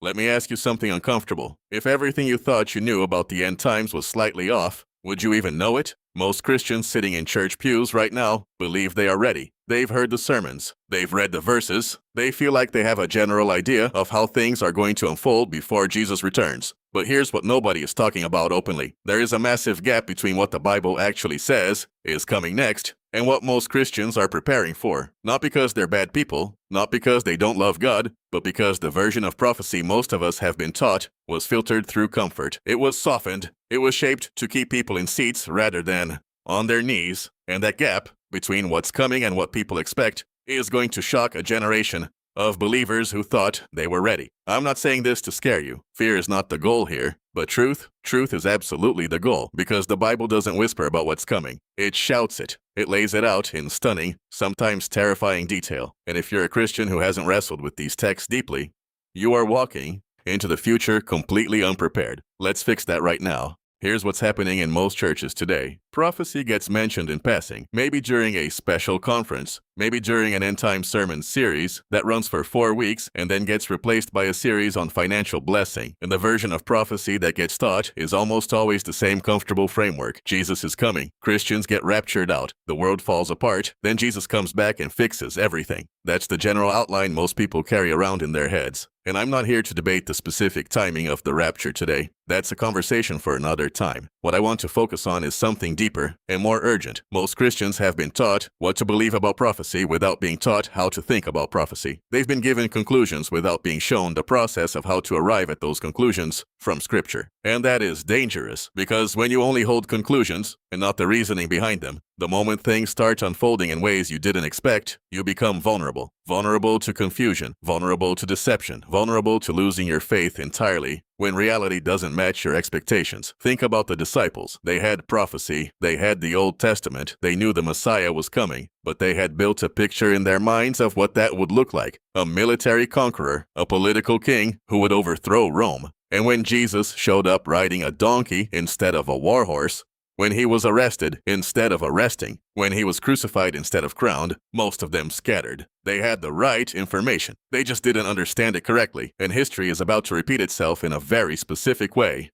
Let me ask you something uncomfortable. If everything you thought you knew about the end times was slightly off, would you even know it? Most Christians sitting in church pews right now believe they are ready. They've heard the sermons. They've read the verses. They feel like they have a general idea of how things are going to unfold before Jesus returns. But here's what nobody is talking about openly. There is a massive gap between what the Bible actually says is coming next and what most Christians are preparing for. Not because they're bad people, not because they don't love God, but because the version of prophecy most of us have been taught was filtered through comfort. It was softened. It was shaped to keep people in seats rather than on their knees. And that gap between what's coming and what people expect is going to shock a generation of believers who thought they were ready. I'm not saying this to scare you. Fear is not the goal here. But truth is absolutely the goal, because the Bible doesn't whisper about what's coming. It shouts it. It lays it out in stunning, sometimes terrifying detail. And if you're a Christian who hasn't wrestled with these texts deeply, you are walking into the future completely unprepared. Let's fix that right now. Here's what's happening in most churches today. Prophecy gets mentioned in passing, maybe during a special conference, maybe during an end-time sermon series that runs for 4 weeks and then gets replaced by a series on financial blessing. And the version of prophecy that gets taught is almost always the same comfortable framework. Jesus is coming. Christians get raptured out. The world falls apart. Then Jesus comes back and fixes everything. That's the general outline most people carry around in their heads. And I'm not here to debate the specific timing of the rapture today. That's a conversation for another time. What I want to focus on is something deeper and more urgent. Most Christians have been taught what to believe about prophecy without being taught how to think about prophecy. They've been given conclusions without being shown the process of how to arrive at those conclusions from Scripture. And that is dangerous, because when you only hold conclusions and not the reasoning behind them, the moment things start unfolding in ways you didn't expect, you become vulnerable. Vulnerable to confusion, vulnerable to deception, vulnerable to losing your faith entirely when reality doesn't match your expectations. Think about the disciples. They had prophecy, they had the Old Testament, they knew the Messiah was coming, but they had built a picture in their minds of what that would look like. A military conqueror, a political king who would overthrow Rome. And when Jesus showed up riding a donkey instead of a war horse, when he was arrested instead of arresting, when he was crucified instead of crowned, most of them scattered. They had the right information. They just didn't understand it correctly, and history is about to repeat itself in a very specific way